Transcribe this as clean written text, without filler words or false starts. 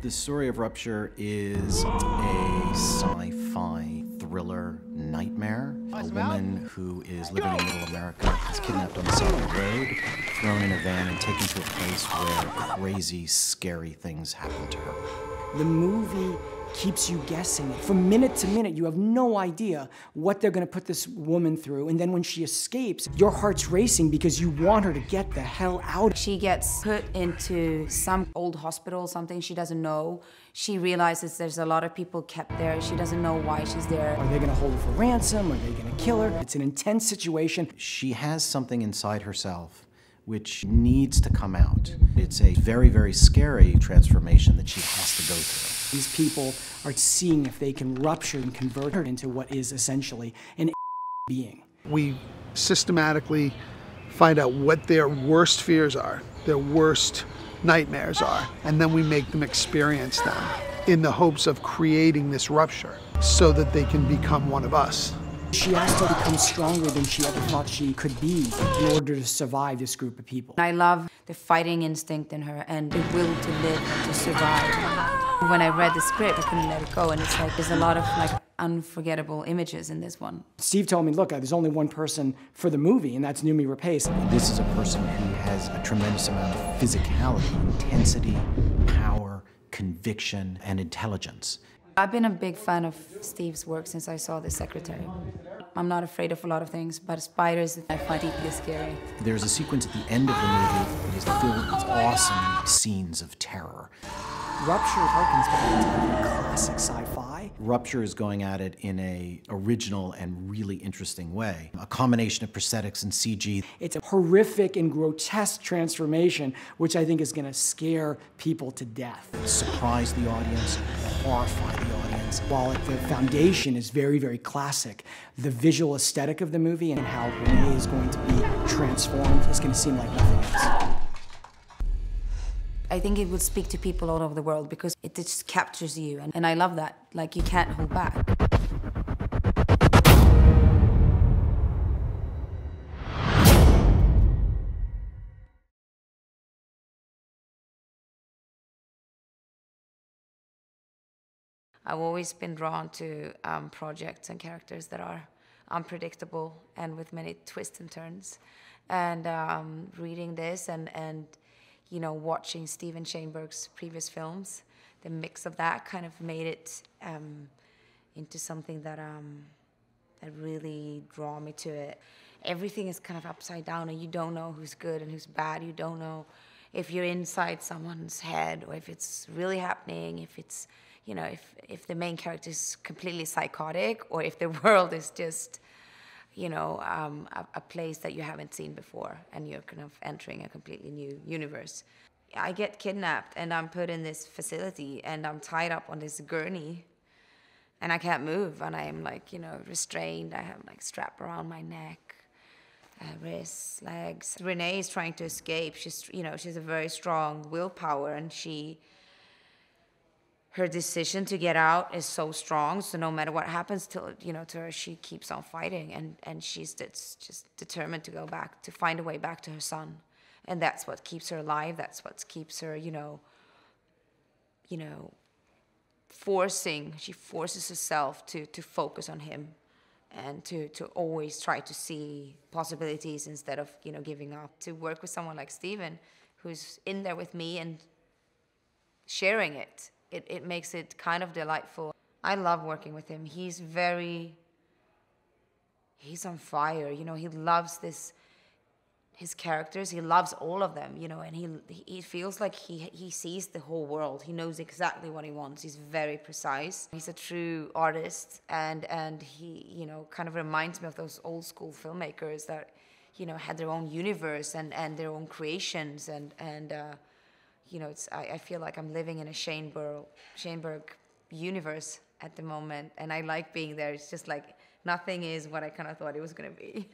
The story of Rupture is a sci-fi thriller nightmare. A woman who is living in middle America is kidnapped on the side of the road, thrown in a van, and taken to a place where crazy, scary things happen to her. The movie keeps you guessing. From minute to minute, you have no idea what they're going to put this woman through. And then when she escapes, your heart's racing because you want her to get the hell out. She gets put into some old hospital, something she doesn't know. She realizes there's a lot of people kept there. She doesn't know why she's there. Are they going to hold her for ransom? Are they going to kill her? It's an intense situation. She has something inside herself which needs to come out. It's a very, very scary transformation that she has to go through. These people are seeing if they can rupture and convert her into what is essentially an being. We systematically find out what their worst fears are, their worst nightmares are, and then we make them experience them in the hopes of creating this rupture so that they can become one of us. She has to become stronger than she ever thought she could be in order to survive this group of people. I love the fighting instinct in her and the will to live and to survive. When I read the script, I couldn't let it go, and it's like there's a lot of unforgettable images in this one. Steve told me, look, there's only one person for the movie, and that's Noomi Rapace. This is a person who has a tremendous amount of physicality, intensity, power, conviction, and intelligence. I've been a big fan of Steve's work since I saw The Secretary. I'm not afraid of a lot of things, but spiders I find deeply scary. There's a sequence at the end of the movie that is filled with awesome scenes of terror. Rupture harkens back to classic sci-fi. Rupture is going at it in a original and really interesting way. A combination of prosthetics and CG. It's a horrific and grotesque transformation, which I think is going to scare people to death. Surprise the audience, horrify the audience. While the foundation is very, very classic, the visual aesthetic of the movie and how Renee is going to be transformed is going to seem like nothing else. I think it would speak to people all over the world because it just captures you, and I love that. Like, you can't hold back. I've always been drawn to projects and characters that are unpredictable and with many twists and turns. And reading this and you know, watching Steven Shainberg's previous films, the mix of that kind of made it into something that really draw me to it. Everything is kind of upside down, and you don't know who's good and who's bad. You don't know if you're inside someone's head or if it's really happening, if it's, you know, if the main character is completely psychotic or if the world is just, you know, a place that you haven't seen before and you're kind of entering a completely new universe. I get kidnapped and I'm put in this facility and I'm tied up on this gurney and I can't move, and I am restrained. I have strap around my neck, wrists, legs. Renee is trying to escape. She's a very strong willpower, and her decision to get out is so strong, so no matter what happens to her, she keeps on fighting, and she's just determined to go back, to find a way back to her son. And that's what keeps her alive. That's what keeps her, she forces herself to focus on him and to always try to see possibilities instead of, giving up. To work with someone like Steven, who's in there with me and sharing it, it makes it kind of delightful. I love working with him. He's on fire, he loves his characters. He loves all of them, and he feels like he sees the whole world. He knows exactly what he wants. He's very precise. He's a true artist, and he, kind of reminds me of those old school filmmakers that, had their own universe and their own creations, and I feel like I'm living in a Shainberg universe at the moment, and I like being there. It's just like nothing is what I kind of thought it was going to be.